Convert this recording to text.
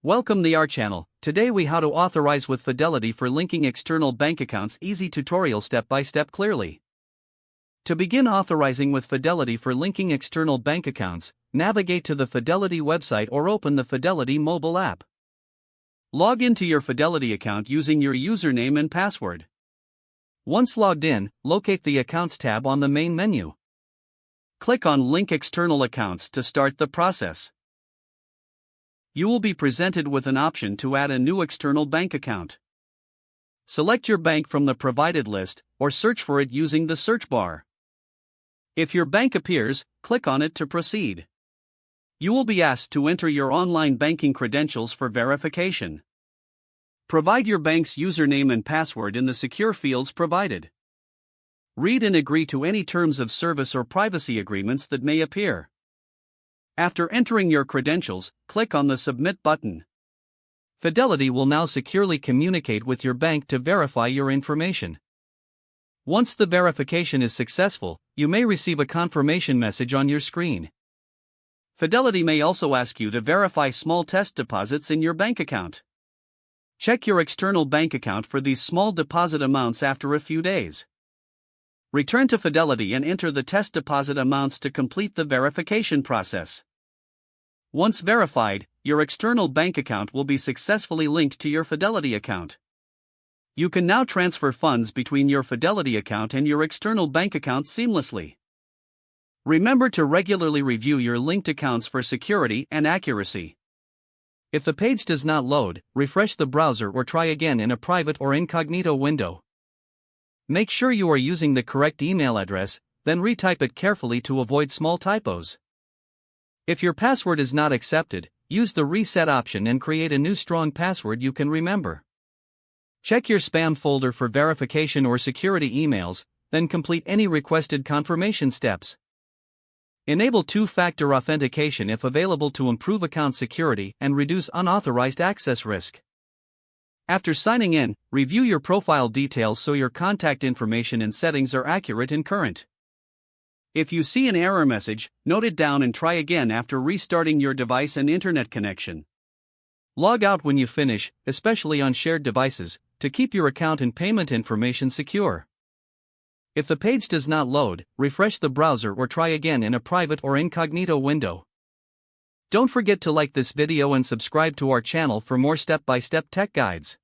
Welcome to our channel. Today we how to authorize with Fidelity for linking external bank accounts. Easy tutorial step by step clearly. To begin authorizing with Fidelity for linking external bank accounts, navigate to the Fidelity website or open the Fidelity mobile app. Log into your Fidelity account using your username and password. Once logged in, locate the Accounts tab on the main menu. Click on Link External Accounts to start the process. You will be presented with an option to add a new external bank account. Select your bank from the provided list, or search for it using the search bar. If your bank appears, click on it to proceed. You will be asked to enter your online banking credentials for verification. Provide your bank's username and password in the secure fields provided. Read and agree to any terms of service or privacy agreements that may appear. After entering your credentials, click on the Submit button. Fidelity will now securely communicate with your bank to verify your information. Once the verification is successful, you may receive a confirmation message on your screen. Fidelity may also ask you to verify small test deposits in your bank account. Check your external bank account for these small deposit amounts after a few days. Return to Fidelity and enter the test deposit amounts to complete the verification process. Once verified, your external bank account will be successfully linked to your Fidelity account. You can now transfer funds between your Fidelity account and your external bank account seamlessly. Remember to regularly review your linked accounts for security and accuracy. If the page does not load, refresh the browser or try again in a private or incognito window. Make sure you are using the correct email address, then retype it carefully to avoid small typos. If your password is not accepted, use the reset option and create a new strong password you can remember. Check your spam folder for verification or security emails, then complete any requested confirmation steps. Enable two-factor authentication if available to improve account security and reduce unauthorized access risk. After signing in, review your profile details so your contact information and settings are accurate and current. If you see an error message, note it down and try again after restarting your device and internet connection. Log out when you finish, especially on shared devices, to keep your account and payment information secure. If the page does not load, refresh the browser or try again in a private or incognito window. Don't forget to like this video and subscribe to our channel for more step-by-step tech guides.